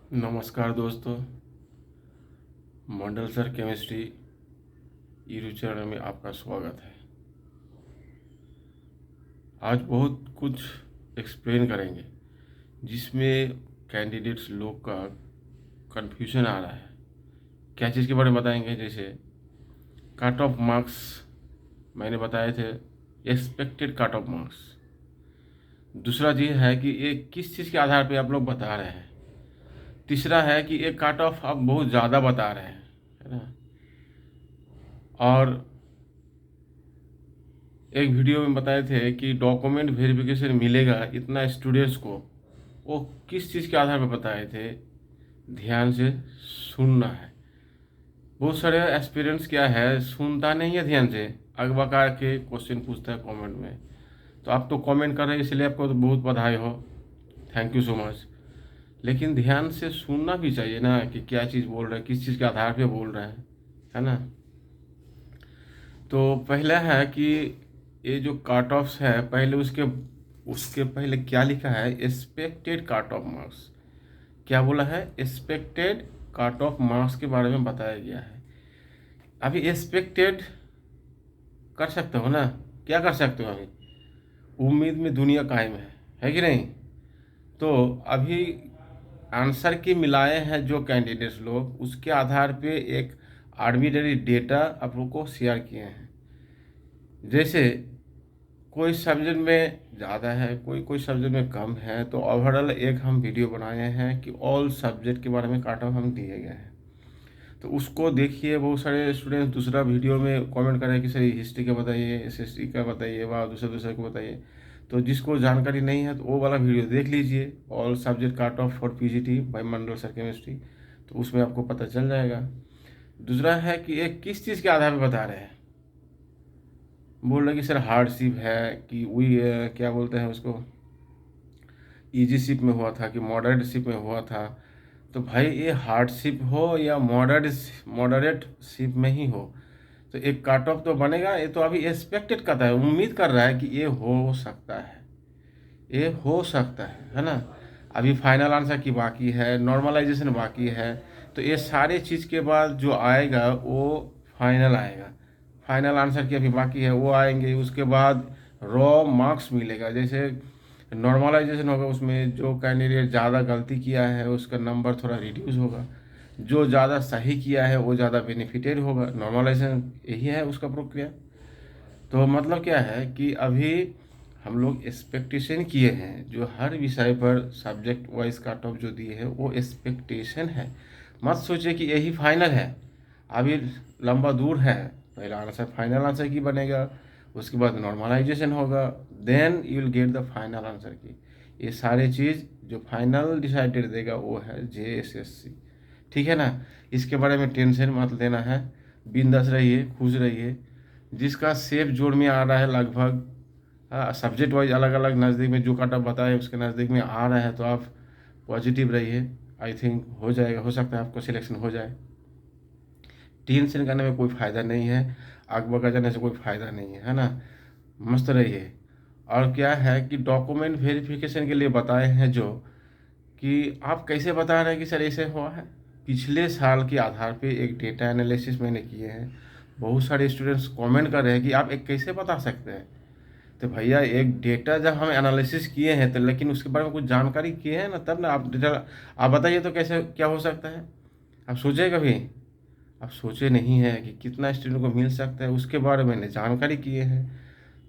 नमस्कार दोस्तों। Model sir chemistry YouTube channel में आपका स्वागत है। आज बहुत कुछ एक्सप्लेन करेंगे जिसमें कैंडिडेट्स लोग का कन्फ्यूजन आ रहा है। क्या चीज़ के बारे में बताएंगे, जैसे कट ऑफ मार्क्स मैंने बताए थे, एक्सपेक्टेड कट ऑफ मार्क्स। दूसरा चीज़ है कि ये किस चीज़ के आधार पे आप लोग बता रहे हैं। तीसरा है कि ये कट ऑफ आप बहुत ज़्यादा बता रहे हैं, है ना। और एक वीडियो में बताए थे कि डॉक्यूमेंट वेरिफिकेशन मिलेगा इतना स्टूडेंट्स को, वो किस चीज़ के आधार पर बताए थे। ध्यान से सुनना है। बहुत सारे एस्पिरेंट्स क्या है, सुनता नहीं है ध्यान से, अगबका के क्वेश्चन पूछता है कमेंट में। तो आप तो कमेंट कर रहे हैं, इसलिए आपको तो बहुत बधाई हो, थैंक यू सो मच। लेकिन ध्यान से सुनना भी चाहिए ना कि क्या चीज़ बोल रहे हैं, किस चीज़ के आधार पे बोल रहे हैं, है ना। तो पहला है कि ये जो कट ऑफ्स है, पहले उसके उसके पहले क्या लिखा है, एक्सपेक्टेड कट ऑफ मार्क्स। क्या बोला है, एक्सपेक्टेड कट ऑफ मार्क्स के बारे में बताया गया है। अभी एक्सपेक्टेड कर सकते हो ना, क्या कर सकते हो अभी, उम्मीद में दुनिया कायम है कि नहीं। तो अभी आंसर की मिलाए हैं जो कैंडिडेट्स लोग, उसके आधार पे एक आर्बिट्रेरी डेटा आप लोग को शेयर किए हैं। जैसे कोई सब्जेक्ट में ज़्यादा है, कोई कोई सब्जेक्ट में कम है, तो ओवरऑल एक हम वीडियो बनाए हैं कि ऑल सब्जेक्ट के बारे में कट ऑफ हम दिए गए हैं। तो उसको देखिए, बहुत सारे स्टूडेंट्स दूसरा वीडियो में कमेंट कर रहे हैं कि सर हिस्ट्री का बताइए, एसएसटी का बताइए, वह दूसरे दूसरे को बताइए। तो जिसको जानकारी नहीं है तो वो वाला वीडियो देख लीजिए, all subject cut off for PGT by Mandal sir chemistry. तो उसमें आपको पता चल जाएगा। दूसरा है कि ये किस चीज़ के आधार पर बता रहे हैं। बोल रहे कि सर हार्डशिप है कि वही क्या बोलते हैं उसको, इजी शिप में हुआ था कि मॉडरेट शिप में हुआ था। तो भाई ये हार्डशिप हो या मॉडरेट शिप में ही हो, तो एक कट ऑफ तो बनेगा। ये तो अभी एक्सपेक्टेड करता है, उम्मीद कर रहा है कि ये हो सकता है, ये हो सकता है ना। अभी फाइनल आंसर की बाकी है, नॉर्मलाइजेशन बाकी है। तो ये सारे चीज़ के बाद जो आएगा वो फाइनल आएगा। फाइनल आंसर की अभी बाकी है, वो आएंगे। उसके बाद रॉ मार्क्स मिलेगा। जैसे नॉर्मलाइजेशन होगा, उसमें जो कैंडिडेट ज़्यादा गलती किया है उसका नंबर थोड़ा रिड्यूस होगा, जो ज़्यादा सही किया है वो ज़्यादा बेनिफिटेड होगा। नॉर्मलाइजेशन यही है उसका प्रक्रिया। तो मतलब क्या है कि अभी हम लोग एक्सपेक्टेशन किए हैं, जो हर विषय पर सब्जेक्ट वाइज कट ऑफ जो दिए है वो एक्सपेक्टेशन है। मत सोचिए कि यही फाइनल है, अभी लंबा दूर है। पहला आंसर फाइनल आंसर की बनेगा, उसके बाद नॉर्मलाइजेशन होगा, then you will get the final answer key. ये सारे चीज़ जो फाइनल डिसाइडेड देगा वो है जेएसएससी। ठीक है ना। इसके बारे में टेंशन मत लेना है, बिंदास रहिए, खुश रहिए। जिसका सेफ जोड़ में आ रहा है लगभग, सब्जेक्ट वाइज अलग अलग नज़दीक में जो कट ऑफ बताए उसके नज़दीक में आ रहा है, तो आप पॉजिटिव रहिए। आई थिंक हो जाएगा, हो सकता है आपको सिलेक्शन हो जाए। टेंशन करने में कोई फ़ायदा नहीं है, आग बगा जाने से कोई फ़ायदा नहीं है ना। मस्त रहिए। और क्या है कि डॉक्यूमेंट वेरिफिकेशन के लिए बताए हैं जो, कि आप कैसे बता रहे हैं कि सर ऐसे हुआ है। पिछले साल के आधार पे एक डेटा एनालिसिस मैंने किए हैं। बहुत सारे स्टूडेंट्स कमेंट कर रहे हैं कि आप एक कैसे बता सकते हैं। तो भैया एक डेटा जब हम एनालिसिस किए हैं तो, लेकिन उसके बारे में कुछ जानकारी किए हैं ना, तब ना आप डेटा आप बताइए तो कैसे क्या हो सकता है। आप सोचे कभी, आप सोचे नहीं है कि कितना स्टूडेंट को मिल सकता है, उसके बारे में मैंने जानकारी किए हैं।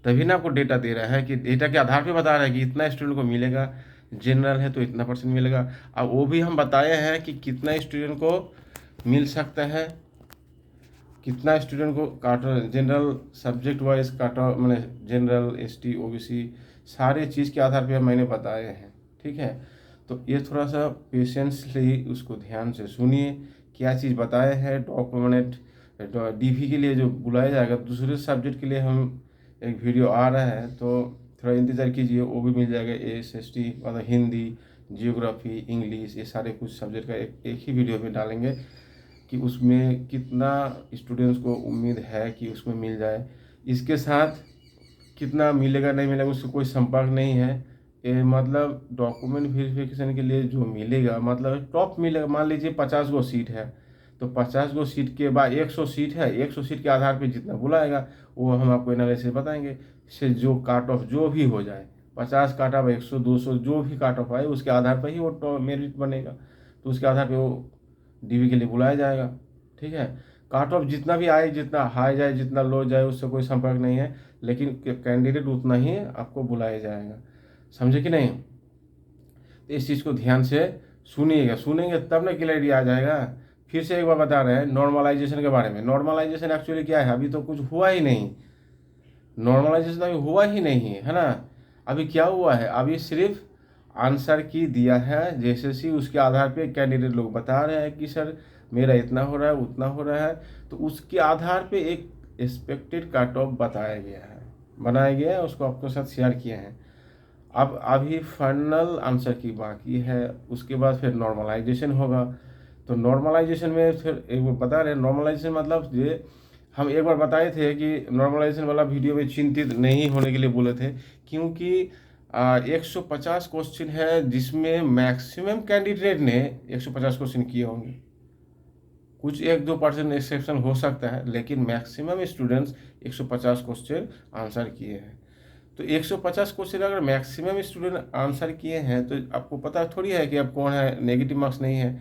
तभी ना आपको डेटा दे रहा है कि डेटा के आधार पे बता रहा है कि इतना स्टूडेंट को मिलेगा, जनरल है तो इतना परसेंट मिलेगा। अब वो भी हम बताए हैं कि कितना स्टूडेंट को मिल सकता है, कितना स्टूडेंट को काटा, जनरल सब्जेक्ट वाइज काटा, मैंने जनरल एसटी ओबीसी सारे चीज़ के आधार पे मैंने बताए हैं। ठीक है। तो ये थोड़ा सा पेशेंसली उसको ध्यान से सुनिए, क्या चीज़ बताए हैं। डॉक्यूमेंट डीवी के लिए जो बुलाया जाएगा, दूसरे सब्जेक्ट के लिए हम एक वीडियो आ रहा है, तो थोड़ा इंतज़ार कीजिए, वो भी मिल जाएगा। एसएसटी मतलब हिंदी, जियोग्राफी, इंग्लिश, ये सारे कुछ सब्जेक्ट का एक ही वीडियो में डालेंगे कि उसमें कितना स्टूडेंट्स को उम्मीद है कि उसमें मिल जाए। इसके साथ कितना मिलेगा नहीं मिलेगा उससे कोई संपर्क नहीं है। मतलब डॉक्यूमेंट वेरिफिकेशन के लिए जो मिलेगा, मतलब टॉप मिलेगा। मान लीजिए 50 गो सीट है, तो 50 गो सीट के बाद 100 सीट है, 100 सीट के आधार पे जितना बुलाएगा वो हम आपको एनालिसिस बताएंगे। से जो काट ऑफ जो भी हो जाए, 50 काट ऑफ, 100, 200 जो भी काट ऑफ आए उसके आधार पर ही वो मेरिट बनेगा। तो उसके आधार पर वो डीवी के लिए बुलाया जाएगा। ठीक है, काट ऑफ जितना भी आए, जितना हाई जाए जितना लो जाए उससे कोई संपर्क नहीं है, लेकिन कैंडिडेट उतना ही आपको बुलाया जाएगा। समझे कि नहीं? तो इस चीज़ को ध्यान से सुनिएगा, सुनेंगे तब ना क्लैरिटी आ जाएगा। फिर से एक बार बता रहे हैं नॉर्मलाइजेशन के बारे में। नॉर्मलाइजेशन एक्चुअली क्या है, अभी तो कुछ हुआ ही नहीं। नॉर्मलाइजेशन अभी हुआ ही नहीं है ना। अभी क्या हुआ है, अभी सिर्फ आंसर की दिया है जैसे उसके आधार पे कैंडिडेट लोग बता रहे हैं कि सर मेरा इतना हो रहा है, उतना हो रहा है, तो उसके आधार पे एक एक्सपेक्टेड कट ऑफ बताया गया है, बनाया गया है, उसको आपके साथ शेयर किए हैं। अब अभी फाइनल आंसर की बाकी है, उसके बाद फिर नॉर्मलाइजेशन होगा। तो नॉर्मलाइजेशन में फिर एक बार बता रहे हैं, नॉर्मलाइजेशन मतलब ये हम एक बार बताए थे कि नॉर्मलाइजेशन वाला वीडियो में चिंतित नहीं होने के लिए बोले थे, क्योंकि 150 क्वेश्चन है जिसमें मैक्सिमम कैंडिडेट ने 150 क्वेश्चन किए होंगे। कुछ 1-2% एक्सेप्शन हो सकता है, लेकिन मैक्सिमम स्टूडेंट्स 150 क्वेश्चन आंसर किए हैं। तो 150 क्वेश्चन अगर मैक्सिमम स्टूडेंट आंसर किए हैं तो आपको पता थोड़ी है कि अब कौन है, नेगेटिव मार्क्स नहीं है।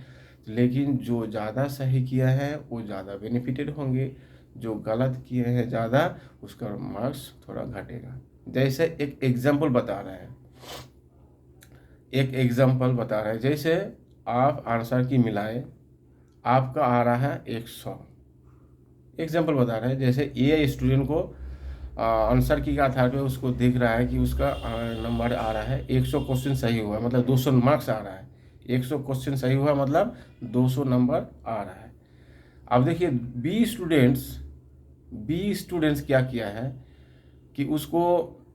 लेकिन जो ज़्यादा सही किया है वो ज़्यादा बेनिफिटेड होंगे, जो गलत किए हैं ज़्यादा उसका मार्क्स थोड़ा घटेगा। जैसे एक एग्जाम्पल बता रहे हैं, जैसे आप आंसर की मिलाए, आपका आ रहा है 100। एग्जाम्पल बता रहे हैं, जैसे ए स्टूडेंट को आंसर की आधार पे उसको दिख रहा है कि उसका नंबर आ रहा है 100 क्वेश्चन सही हुआ मतलब 200 मार्क्स आ रहा है। 100 क्वेश्चन सही हुआ मतलब 200 नंबर आ रहा है। अब देखिए बी स्टूडेंट्स क्या किया है कि उसको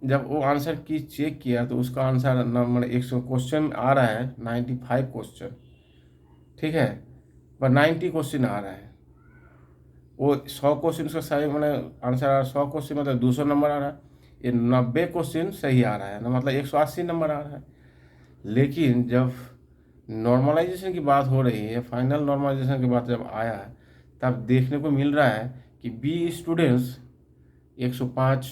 जब वो आंसर की चेक किया तो उसका आंसर नंबर 100 क्वेश्चन आ रहा है 95 क्वेश्चन, ठीक है, पर 90 क्वेश्चन आ रहा है। वो 100 क्वेश्चन का सही मतलब आंसर आ रहा है, 100 क्वेश्चन मतलब 200 नंबर आ रहा है। ये 90 क्वेश्चन सही आ रहा है ना, मतलब 180 नंबर आ रहा है। लेकिन जब नॉर्मलाइजेशन की बात हो रही है, फाइनल नॉर्मलाइजेशन की बात जब आया है, तब देखने को मिल रहा है कि बी स्टूडेंट्स 105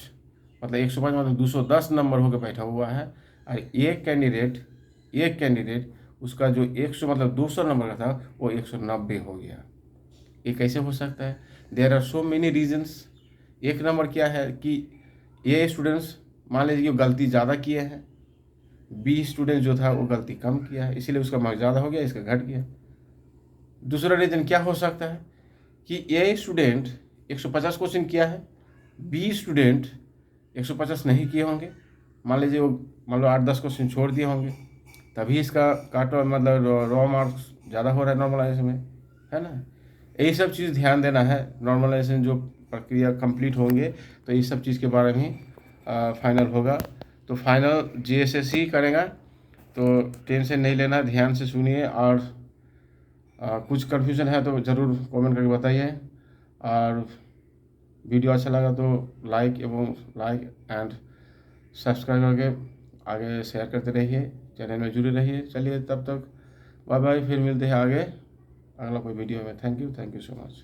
मतलब 210 नंबर होकर बैठा हुआ है, और एक कैंडिडेट उसका जो 100 मतलब 200 नंबर का था वो 190 हो गया। ये कैसे हो सकता है? There are so many reasons. एक नंबर क्या है कि ए स्टूडेंट्स मान लीजिए गलती ज़्यादा किए हैं, बी स्टूडेंट जो था वो गलती कम किया है, इसीलिए उसका मार्क्स ज़्यादा हो गया, इसका घट गया। दूसरा रीज़न क्या हो सकता है कि ए स्टूडेंट 150 क्वेश्चन किया है, बी स्टूडेंट 150 नहीं किए होंगे, मान लीजिए वो 8-10 क्वेश्चन छोड़ दिए होंगे, तभी इसका काट मतलब रॉ मार्क्स ज़्यादा हो रहा है नॉर्मलाइजेशन में, है ना। यही सब चीज़ ध्यान देना है। नॉर्मलाइजेशन जो प्रक्रिया कंप्लीट होंगे तो ये सब चीज़ के बारे में फाइनल होगा। तो फाइनल जीएसएससी करेगा, तो टेंशन नहीं लेना, ध्यान से सुनिए। और कुछ कन्फ्यूजन है तो ज़रूर कमेंट करके बताइए। और वीडियो अच्छा लगा तो लाइक एंड सब्सक्राइब करके आगे शेयर करते रहिए, चैनल में जुड़े रहिए। चलिए तब तक बाय बाय, फिर मिलते हैं आगे अगला कोई वीडियो में। Thank you so much.